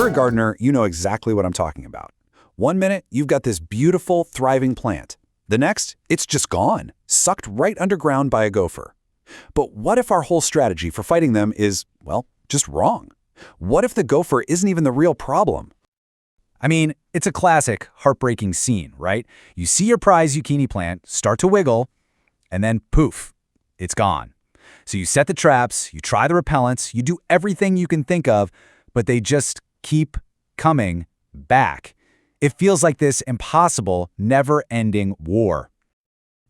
you're a gardener, you know exactly what I'm talking about. One minute, you've got this beautiful, thriving plant. The next, it's just gone, sucked right underground by a gopher. But what if our whole strategy for fighting them is, well, just wrong? What if the gopher isn't even the real problem? I mean, it's a classic, heartbreaking scene, right? You see your prize zucchini plant start to wiggle, and then poof, it's gone. So you set the traps, you try the repellents, you do everything you can think of, but they just keep coming back. It feels like this impossible, never-ending war.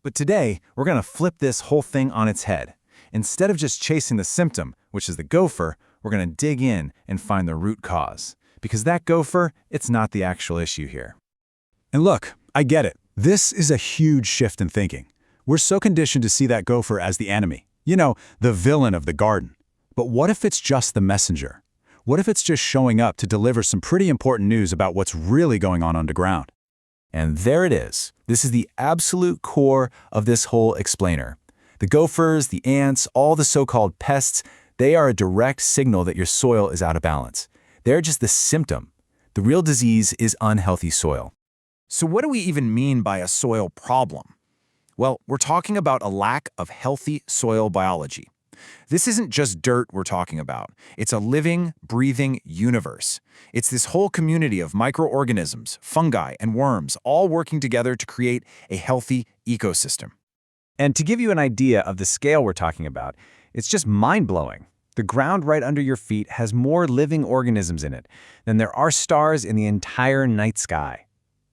But today, we're going to flip this whole thing on its head. Instead of just chasing the symptom, which is the gopher, we're going to dig in and find the root cause. Because that gopher, it's not the actual issue here. And look, I get it. This is a huge shift in thinking. We're so conditioned to see that gopher as the enemy. You know, the villain of the garden. But what if it's just the messenger? What if it's just showing up to deliver some pretty important news about what's really going on underground? And there it is. This is the absolute core of this whole explainer. The gophers, the ants, all the so-called pests, they are a direct signal that your soil is out of balance. They're just the symptom. The real disease is unhealthy soil. So what do we even mean by a soil problem? Well, we're talking about a lack of healthy soil biology. This isn't just dirt we're talking about. It's a living, breathing universe. It's this whole community of microorganisms, fungi, and worms all working together to create a healthy ecosystem. And to give you an idea of the scale we're talking about, it's just mind-blowing. The ground right under your feet has more living organisms in it than there are stars in the entire night sky.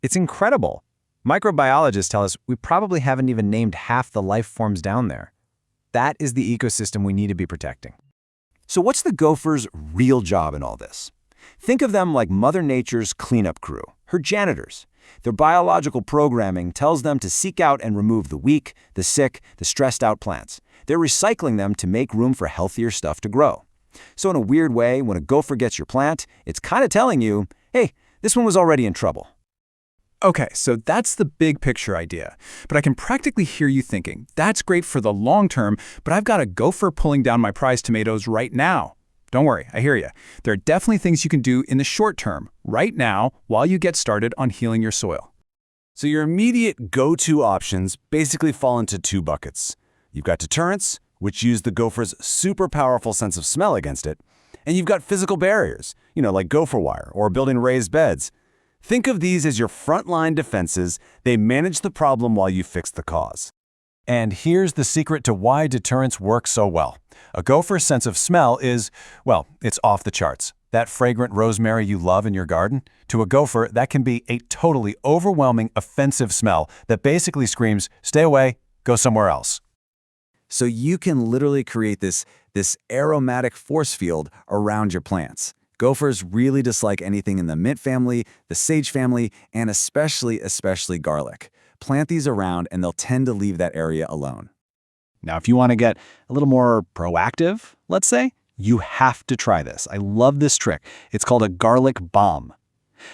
It's incredible. Microbiologists tell us we probably haven't even named half the life forms down there. That is the ecosystem we need to be protecting. So what's the gopher's real job in all this? Think of them like Mother Nature's cleanup crew, her janitors. Their biological programming tells them to seek out and remove the weak, the sick, the stressed out plants. They're recycling them to make room for healthier stuff to grow. So in a weird way, when a gopher gets your plant, it's kind of telling you, hey, this one was already in trouble. Okay, so that's the big picture idea. But I can practically hear you thinking, that's great for the long term, but I've got a gopher pulling down my prize tomatoes right now. Don't worry, I hear you. There are definitely things you can do in the short term, right now, while you get started on healing your soil. So your immediate go-to options basically fall into two buckets. You've got deterrents, which use the gopher's super powerful sense of smell against it, and you've got physical barriers, like gopher wire or building raised beds. Think of these as your frontline defenses. They manage the problem while you fix the cause. And here's the secret to why deterrents work so well. A gopher's sense of smell is, well, it's off the charts. That fragrant rosemary you love in your garden, to a gopher, that can be a totally overwhelming, offensive smell that basically screams, stay away, go somewhere else. So you can literally create this aromatic force field around your plants. Gophers really dislike anything in the mint family, the sage family, and especially garlic. Plant these around and they'll tend to leave that area alone. Now, if you want to get a little more proactive, let's say, you have to try this. I love this trick. It's called a garlic bomb.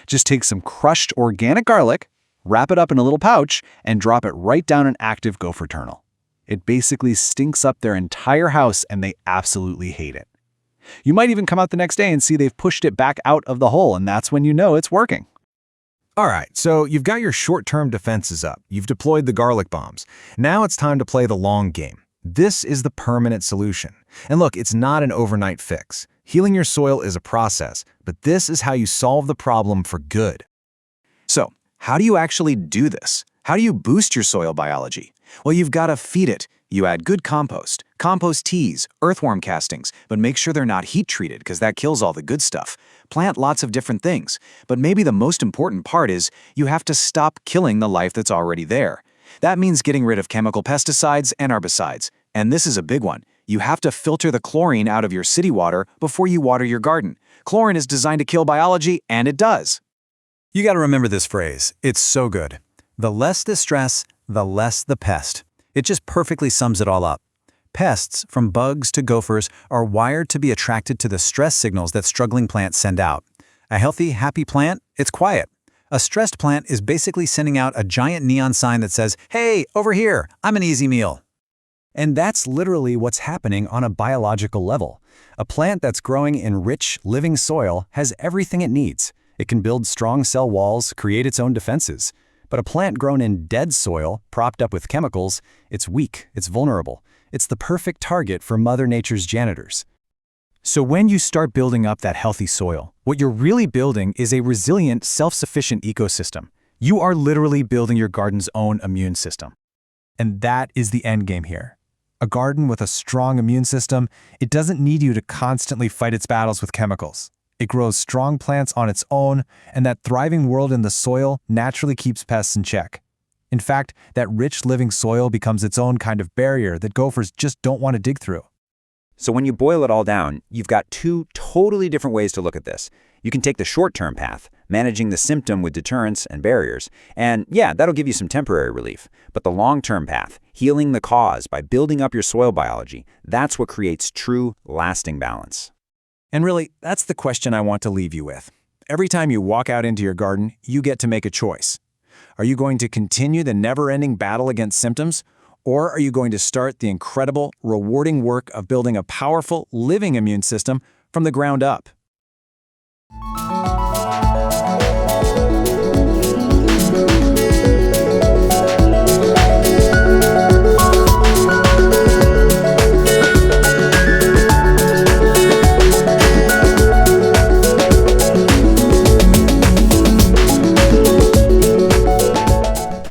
Just take some crushed organic garlic, wrap it up in a little pouch, and drop it right down an active gopher tunnel. It basically stinks up their entire house and they absolutely hate it. You might even come out the next day and see they've pushed it back out of the hole, and that's when you know it's working. All right, so you've got your short-term defenses up. You've deployed the garlic bombs. Now it's time to play the long game. This is the permanent solution. And look, it's not an overnight fix. Healing your soil is a process, but this is how you solve the problem for good. So, how do you actually do this? How do you boost your soil biology? Well, you've got to feed it. You add good compost teas, earthworm castings, but make sure they're not heat-treated because that kills all the good stuff. Plant lots of different things, but maybe the most important part is you have to stop killing the life that's already there. That means getting rid of chemical pesticides and herbicides. And this is a big one. You have to filter the chlorine out of your city water before you water your garden. Chlorine is designed to kill biology, and it does. You got to remember this phrase. It's so good. The less the stress, the less the pest. It just perfectly sums it all up. Pests, from bugs to gophers, are wired to be attracted to the stress signals that struggling plants send out. A healthy, happy plant, it's quiet. A stressed plant is basically sending out a giant neon sign that says, hey, over here, I'm an easy meal. And that's literally what's happening on a biological level. A plant that's growing in rich, living soil has everything it needs. It can build strong cell walls, create its own defenses. But a plant grown in dead soil, propped up with chemicals, it's weak, it's vulnerable. It's the perfect target for Mother Nature's janitors. So when you start building up that healthy soil, what you're really building is a resilient, self-sufficient ecosystem. You are literally building your garden's own immune system. And that is the end game here. A garden with a strong immune system, it doesn't need you to constantly fight its battles with chemicals. It grows strong plants on its own, and that thriving world in the soil naturally keeps pests in check. In fact, that rich living soil becomes its own kind of barrier that gophers just don't want to dig through. So when you boil it all down, you've got two totally different ways to look at this. You can take the short-term path, managing the symptom with deterrents and barriers, and yeah, that'll give you some temporary relief. But the long-term path, healing the cause by building up your soil biology, that's what creates true, lasting balance. And really, that's the question I want to leave you with. Every time you walk out into your garden, you get to make a choice. Are you going to continue the never-ending battle against symptoms? Or are you going to start the incredible, rewarding work of building a powerful, living immune system from the ground up?